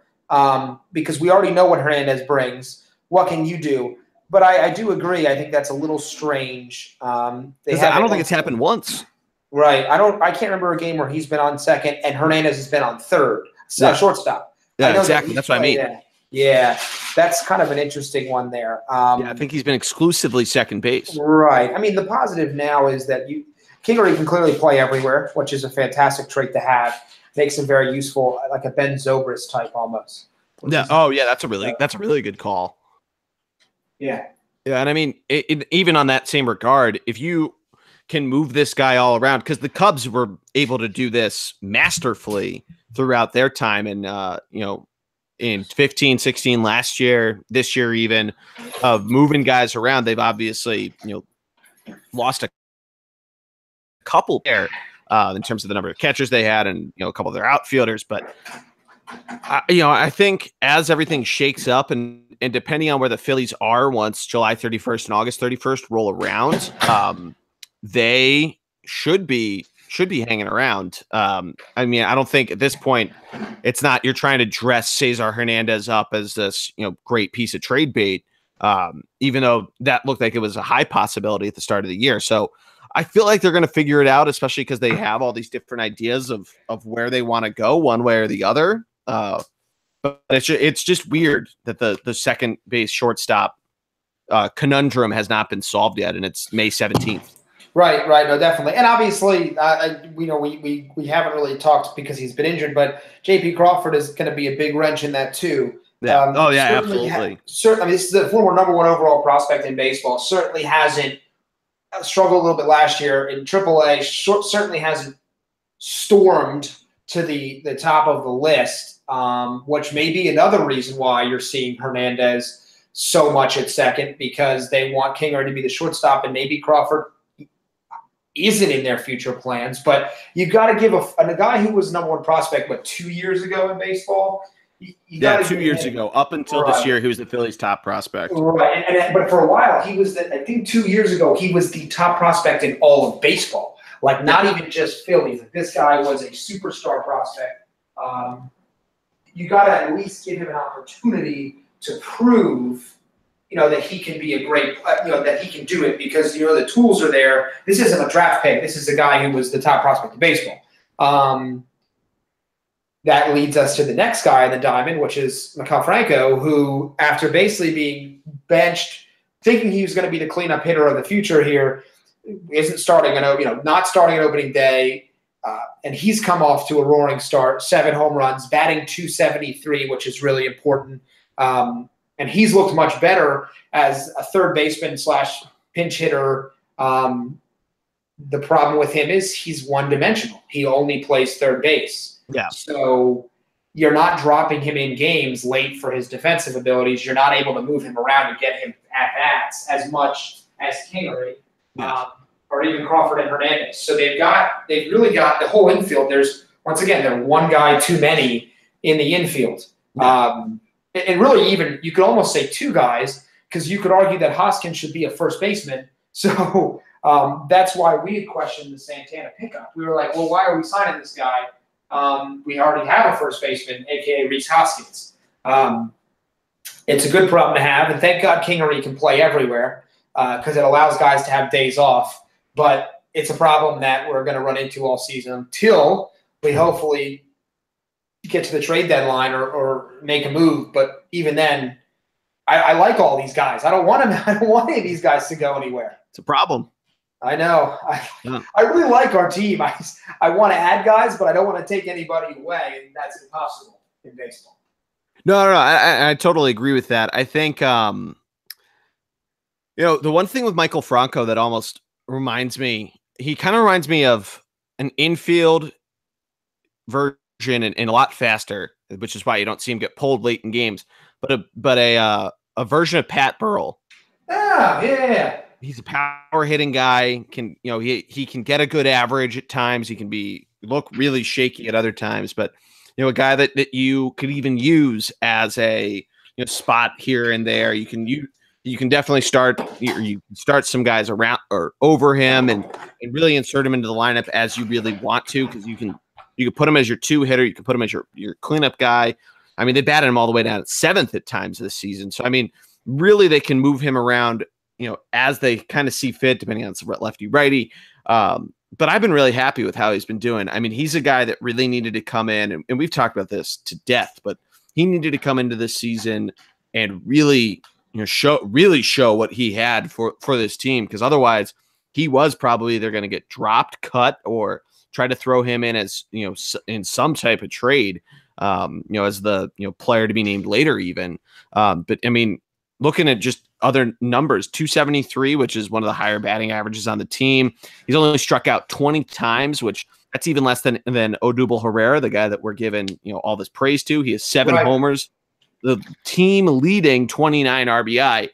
Because we already know what Hernandez brings. What can you do? But I do agree. I think that's a little strange. I don't think it's happened once. Right. I can't remember a game where he's been on second and Hernandez has been on third. Shortstop. Yeah, exactly. That's what I mean. That. Yeah, that's kind of an interesting one there. I think he's been exclusively second base. Right. I mean, the positive now is that Kingery can clearly play everywhere, which is a fantastic trait to have. Makes him very useful, like a Ben Zobrist type almost. Yeah. That's a really good call. Yeah. Yeah, and I mean, even on that same regard, if you can move this guy all around, because the Cubs were able to do this masterfully throughout their time, and in 15, 16 last year, this year even, of moving guys around. They've obviously lost a couple there in terms of the number of catchers they had, and a couple of their outfielders. But I think as everything shakes up, and depending on where the Phillies are once July 31st and August 31st roll around, they should be hanging around. I mean, I don't think at this point it's not you're trying to dress Cesar Hernandez up as this great piece of trade bait, even though that looked like it was a high possibility at the start of the year. So I feel like they're going to figure it out, especially because they have all these different ideas of where they want to go one way or the other. But it's just weird that the second base shortstop conundrum has not been solved yet, and it's May 17th. Right. No, definitely. And obviously, we haven't really talked because he's been injured, but J.P. Crawford is going to be a big wrench in that too. Yeah. Absolutely. Certainly, this is the former number one overall prospect in baseball. Certainly hasn't struggled a little bit last year in AAA. Certainly hasn't stormed to the top of the list, which may be another reason why you're seeing Hernandez so much at second, because they want Kingery to be the shortstop, and maybe Crawford isn't in their future plans. But you got to give a guy who was number one prospect, 2 years ago in baseball. 2 years ago, up until this year, he was the Phillies' top prospect. Right, but for a while, he was. I think 2 years ago, he was the top prospect in all of baseball. Like not even just Phillies. Like this guy was a superstar prospect. You got to at least give him an opportunity to prove, that he can be a great, that he can do it because, the tools are there. This isn't a draft pick. This is a guy who was the top prospect of baseball. That leads us to the next guy in the diamond, which is Maikel Franco, who, after basically being benched, thinking he was going to be the cleanup hitter of the future here, isn't starting, not starting an opening day, and he's come off to a roaring start, 7 home runs, batting .273, which is really important. And he's looked much better as a third baseman / pinch hitter. The problem with him is he's one-dimensional. He only plays third base. Yeah. So you're not dropping him in games late for his defensive abilities. You're not able to move him around and get him at-bats as much as Kingery or even Crawford and Hernandez. So they've really got the whole infield. They're one guy too many in the infield. Yeah. And really even you could almost say 2 guys because you could argue that Hoskins should be a first baseman. So that's why we had questioned the Santana pickup. We were like, well, why are we signing this guy? We already have a first baseman, a.k.a. Rhys Hoskins. It's a good problem to have, and thank God Kingery can play everywhere because it allows guys to have days off. But it's a problem that we're going to run into all season until we hopefully get to the trade deadline or make a move. But even then, I like all these guys. I don't want any of these guys to go anywhere. It's a problem. I know. I really like our team. I want to add guys, but I don't want to take anybody away, and that's impossible in baseball. No. I totally agree with that. I think, the one thing with Maikel Franco that almost reminds me of an infield version and a lot faster, which is why you don't see him get pulled late in games, but a version of Pat Burrell. Yeah. He's a power hitting guy. He can get a good average at times. He can look really shaky at other times, but a guy that you could even use as a spot here and there. You can definitely start some guys around or over him and really insert him into the lineup as you really want to, because you can put him as your 2 hitter. You can put him as your cleanup guy. I mean, they batted him all the way down at 7th at times this season. So I mean, really, they can move him around, as they kind of see fit, depending on lefty, righty. But I've been really happy with how he's been doing. I mean, he's a guy that really needed to come in, and we've talked about this to death, but he needed to come into this season and really, show what he had for this team, because otherwise he was probably either going to get dropped, cut, or try to throw him in as, in some type of trade, as the, player to be named later even. But I mean, looking at just other numbers, .273, which is one of the higher batting averages on the team. He's only struck out 20 times, which that's even less than Odubel Herrera, the guy that we're giving all this praise to. He has 7 homers, the team leading 29 RBI.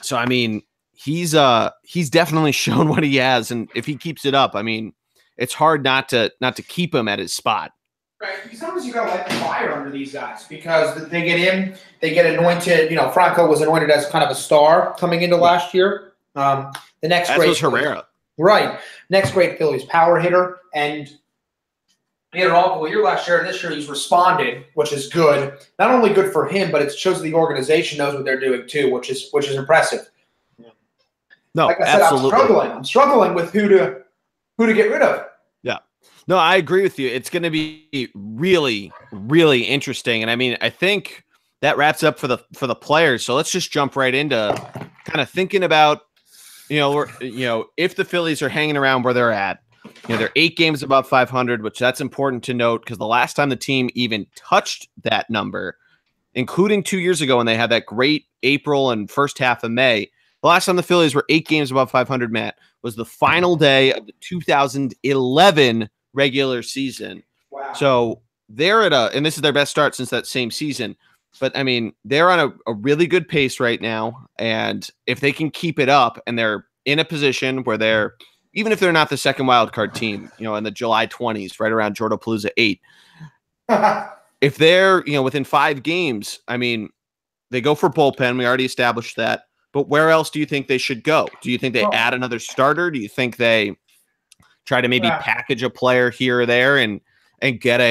So I mean, he's definitely shown what he has, and if he keeps it up, I mean, it's hard not to keep him at his spot. Right. Sometimes you gotta light the fire under these guys because they get in, they get anointed. Franco was anointed as kind of a star coming into last year. The next great was Herrera. Right. Next great Phillies power hitter, and he had an awful year last year, and this year he's responded, which is good. Not only good for him, but it shows the organization knows what they're doing too, which is impressive. No, like I said, absolutely. I'm struggling with who to get rid of. Yeah. No, I agree with you. It's going to be really, really interesting. And I mean, I think that wraps up for the players. So let's just jump right into kind of thinking about, if the Phillies are hanging around where they're at, they're 8 games above 500, which that's important to note because the last time the team even touched that number, including 2 years ago when they had that great April and first half of May, the last time the Phillies were 8 games above 500, Matt, was the final day of the 2011 regular season. Wow. So they're and this is their best start since that same season. But I mean, they're on a really good pace right now. And if they can keep it up and they're in a position where they're, even if they're not the second wild card team, in the July 20s, right around Jordapalooza 8, if they're, within 5 games, I mean, they go for bullpen. We already established that. But where else do you think they should go? Do you think they add another starter? Do you think they try to maybe package a player here or there and get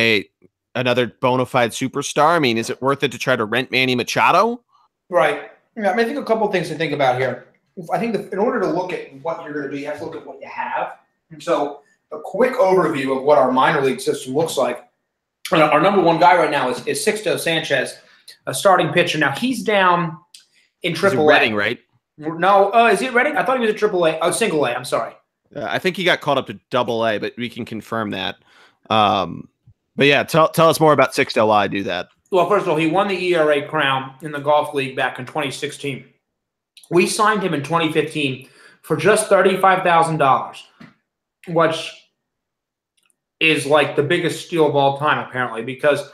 another bona fide superstar? I mean, is it worth it to try to rent Manny Machado? Right. Yeah, I mean, I think a couple of things to think about here. I think in order to look at what you're going to do, you have to look at what you have. And so a quick overview of what our minor league system looks like. Our number one guy right now is Sixto Sanchez, a starting pitcher. Now, he's down in Triple A. Reading, right? No. Is he Reading? I thought he was at Triple A. Oh, Single A. I'm sorry. I think he got called up to Double A, but we can confirm that. But yeah, tell us more about Sixto while I do that. Well, first of all, he won the ERA crown in the Golf League back in 2016. We signed him in 2015 for just $35,000, which is like the biggest steal of all time, apparently, because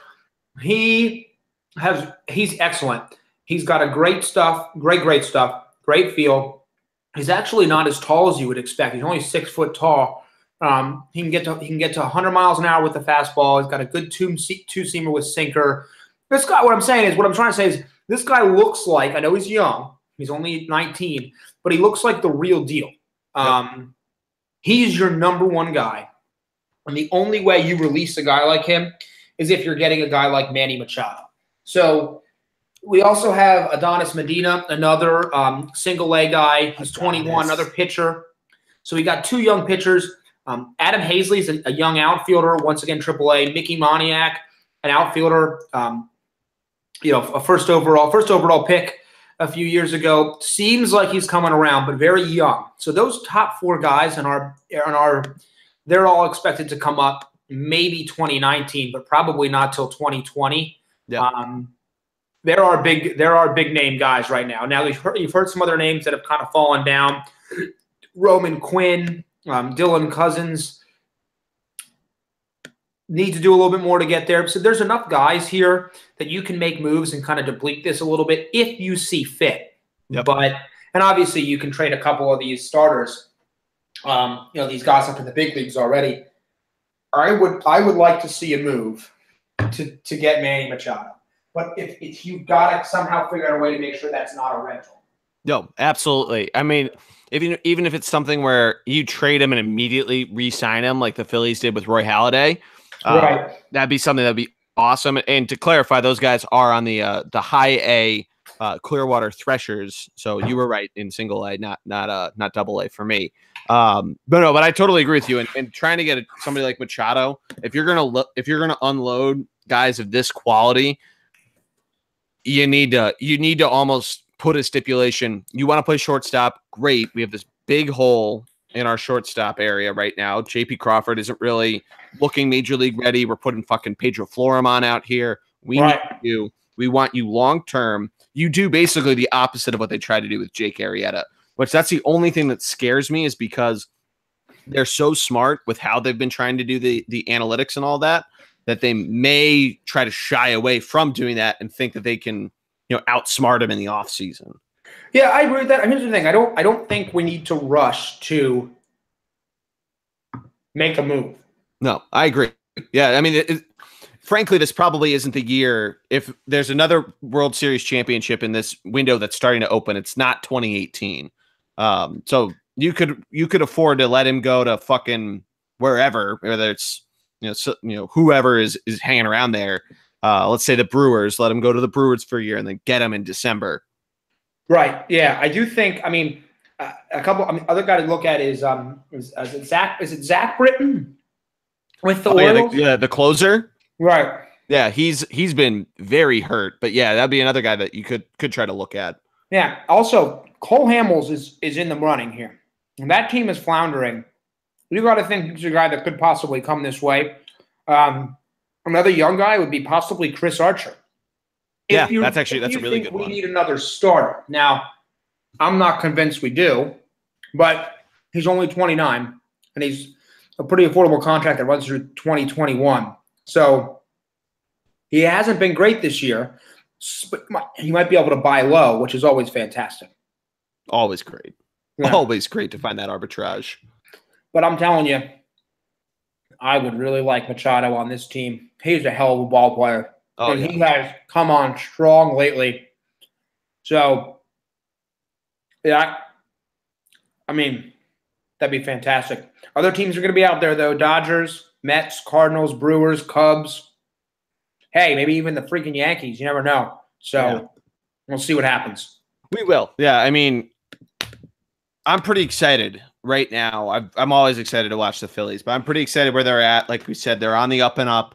he's excellent. He's got a great stuff, great stuff, great feel. He's actually not as tall as you would expect. He's only 6 foot tall. He can get to 100 miles an hour with the fastball. He's got a good two-seamer with sinker. This guy, what I'm trying to say is this guy looks like, I know he's young, he's only 19, but he looks like the real deal. He's your number one guy. And the only way you release a guy like him is if you're getting a guy like Manny Machado. So we also have Adonis Medina, another single A guy. He's 21, another pitcher. So we got two young pitchers. Adam Hazley's a young outfielder, once again AAA. Mickey Moniak, an outfielder, a first overall pick a few years ago. Seems like he's coming around, but very young. So those top four guys they're all expected to come up maybe 2019, but probably not till 2020. Yep. There are big name guys right now. Now you've heard some other names that have kind of fallen down. Roman Quinn, Dylan Cousins need to do a little bit more to get there. So there's enough guys here that you can make moves and kind of deplete this a little bit if you see fit. Yep. And obviously you can trade a couple of these starters. These guys up in the big leagues already. I would like to see a move to get Manny Machado. But if you've got to somehow figure out a way to make sure that's not a rental. No, absolutely. I mean, even if it's something where you trade him and immediately re-sign him like the Phillies did with Roy Halladay, right? That'd be something that'd be awesome. And to clarify, those guys are on the high A Clearwater Threshers. So you were right in single A, not double A for me. But I totally agree with you. And trying to get somebody like Machado, if you're gonna unload guys of this quality, you need to almost put a stipulation. You want to play shortstop? Great. We have this big hole in our shortstop area right now. JP Crawford isn't really looking major league ready. We're putting fucking Pedro Florimon out here. We want you long term. You do basically the opposite of what they tried to do with Jake Arrieta, which that's the only thing that scares me, is because they're so smart with how they've been trying to do the analytics and all that they may try to shy away from doing that and think that they can, outsmart him in the offseason. Yeah, I agree with that. Here's the thing. I don't think we need to rush to make a move. No, I agree. Yeah, I mean, frankly, this probably isn't the year. If there's another World Series championship in this window that's starting to open, it's not 2018. So you could afford to let him go to fucking wherever, whether it's whoever is hanging around there. Let's say the Brewers, let him go to the Brewers for a year and then get him in December. Right. Yeah, I do think. I mean, a couple. Other guy to look at is it Zach? Is it Zach Britton with the Orioles? Yeah, the closer. Right. Yeah, he's been very hurt, but yeah, that'd be another guy that you could try to look at. Yeah. Also, Cole Hamels is in the running here, and that team is floundering. You got to think he's a guy that could possibly come this way. Another young guy would be possibly Chris Archer. That's a really good one. We need another starter. Now, I'm not convinced we do, but he's only 29, and he's a pretty affordable contract that runs through 2021. So he hasn't been great this year, but he might be able to buy low, which is always fantastic. Always great. Yeah. Always great to find that arbitrage. But I'm telling you, I would really like Machado on this team. He's a hell of a ball player. He has come on strong lately. So, yeah, I mean, That'd be fantastic. Other teams are going to be out there, though. Dodgers, Mets, Cardinals, Brewers, Cubs. Hey, maybe even the freaking Yankees. You never know. So we'll see what happens. We will. Yeah, I mean, I'm pretty excited right now. I'm always excited to watch the Phillies, but I'm pretty excited where they're at. Like we said, they're on the up and up.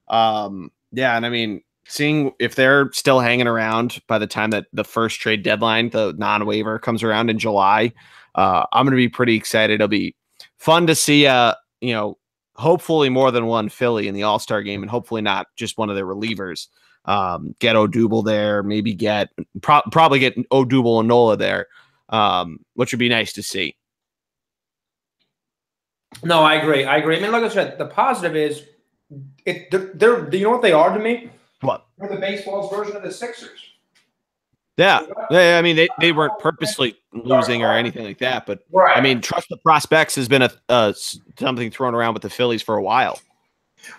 And I mean, seeing if they're still hanging around by the time that the first trade deadline, the non-waiver, comes around in July, I'm going to be pretty excited. It'll be fun to see, hopefully more than one Philly in the All-Star game, and hopefully not just one of their relievers. Get Odubel there, maybe probably get Odubel and Nola there, which would be nice to see. No, I agree. I mean, like I said, the positive is, they're you know what they are to me? What? They're the baseball's version of the Sixers. Yeah. I mean, they weren't purposely losing or anything like that, but I mean, trust the prospects has been something thrown around with the Phillies for a while.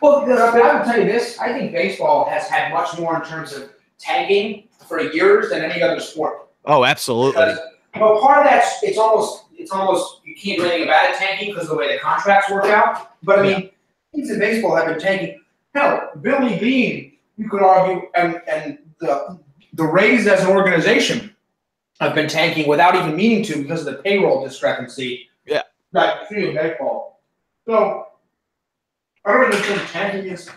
Well, but I would tell you this: I think baseball has had much more in terms of tanking for years than any other sport. Oh, absolutely. Because, part of that, it's almost you can't do anything about it tanking because of the way the contracts work out. But I mean, teams in baseball have been tanking. Hell, Billy Beane, you could argue, and the Rays as an organization have been tanking without even meaning to because of the payroll discrepancy. Yeah. That in baseball. So I don't even think tanking is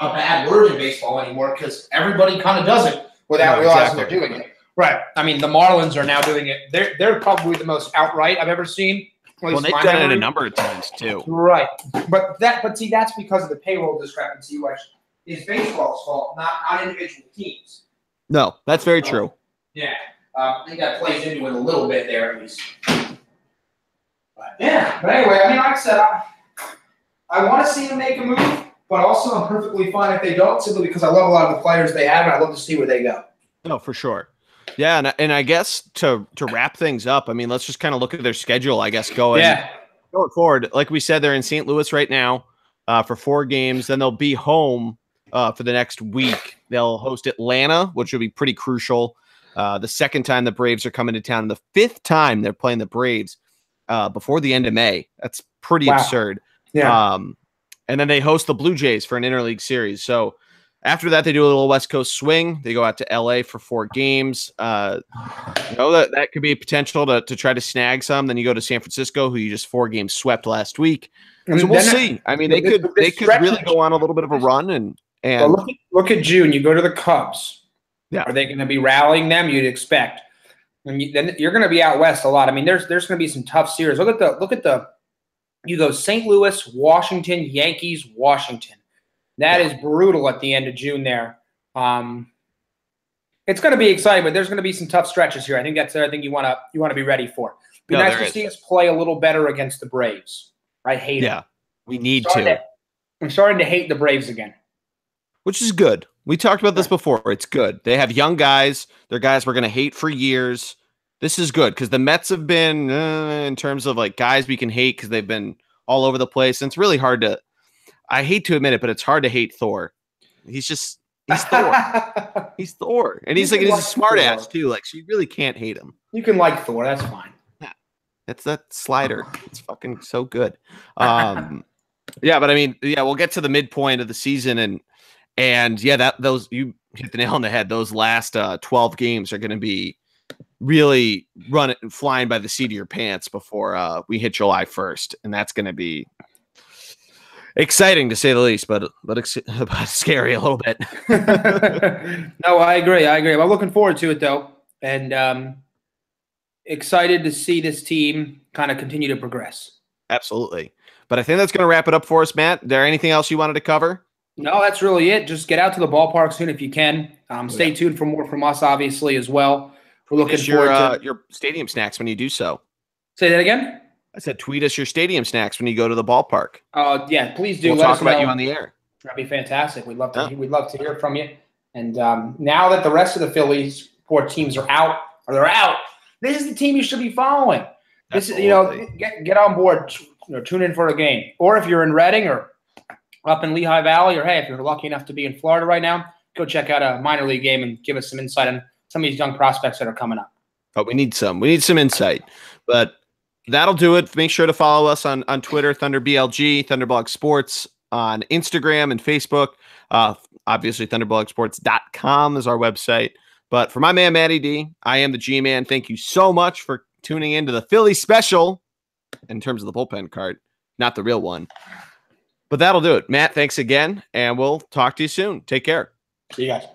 a bad word in baseball anymore because everybody kind of does it without realizing they're doing it. Right. I mean, the Marlins are now doing it. They're probably the most outright I've ever seen. Well, they've done it a number of times too. Right. But see, that's because of the payroll discrepancy, which is baseball's fault, not individual teams. No, that's very true. Yeah. I think that plays into it a little bit there, at least. But anyway, I mean, like I said, I want to see them make a move, but also I'm perfectly fine if they don't, simply because I love a lot of the players they have, and I love to see where they go. No, for sure. Yeah, and I guess to wrap things up, I mean, let's just kind of look at their schedule, I guess, going forward. Like we said, they're in St. Louis right now for 4 games. Then they'll be home for the next week. They'll host Atlanta, which will be pretty crucial. The second time the Braves are coming to town, and the 5th time they're playing the Braves before the end of May. That's pretty absurd. Yeah. And then they host the Blue Jays for an interleague series. So after that, they do a little West Coast swing. They go out to LA for 4 games. That could be a potential to try to snag some. Then you go to San Francisco, who you just 4 games swept last week. So we'll see. I mean, they could really go on a little bit of a run. And look at June. You go to the Cubs. Yeah. Are they going to be rallying them? You'd expect. And then you're going to be out west a lot. I mean, there's going to be some tough series. Look at the. You go St. Louis, Washington, Yankees, Washington. That is brutal at the end of June there. It's going to be exciting, but there's going to be some tough stretches here. I think that's everything you want to be ready for. Be nice to see us play a little better against the Braves. I hate it. Yeah, we need to. I'm starting to hate the Braves again. Which is good. We talked about this before. It's good. They have young guys. They're guys we're going to hate for years. This is good because the Mets have been, in terms of like guys we can hate because they've been all over the place. And it's really hard to, I hate to admit it, but it's hard to hate Thor. He's Thor. He's Thor. And he's a smart ass too. Like, so you really can't hate him. You can like Thor. That's fine. Yeah. It's that slider. It's fucking so good. Yeah, but I mean, we'll get to the midpoint of the season and those, you hit the nail on the head. Those last 12 games are going to be really flying by the seat of your pants before we hit July 1st. And that's going to be exciting to say the least, but scary a little bit. No, I agree. I'm looking forward to it though. And excited to see this team kind of continue to progress. Absolutely. But I think that's going to wrap it up for us, Matt. Is there anything else you wanted to cover? No, that's really it. Just get out to the ballpark soon if you can. Stay tuned for more from us, obviously, as well. We're looking forward to your stadium snacks when you do so. Say that again? I said tweet us your stadium snacks when you go to the ballpark. Yeah, please do. We'll talk about you on the air. That'd be fantastic. We'd love to hear from you. And now that the rest of the Phillies poor teams are out, this is the team you should be following. This is, get on board. Tune in for a game. Or if you're in Reading or up in Lehigh Valley, or hey, if you're lucky enough to be in Florida right now, go check out a minor league game and give us some insight on some of these young prospects that are coming up. Oh, we need some insight. But That'll do it. Make sure to follow us on Twitter, ThunderBLG, Thunderblog Sports, on Instagram and Facebook. Obviously, ThunderblogSports.com is our website. But for my man, Matty D, I am the G-Man. Thank you so much for tuning in to the Philly special in terms of the bullpen card, not the real one. But that'll do it. Matt, thanks again, and we'll talk to you soon. Take care. See you guys.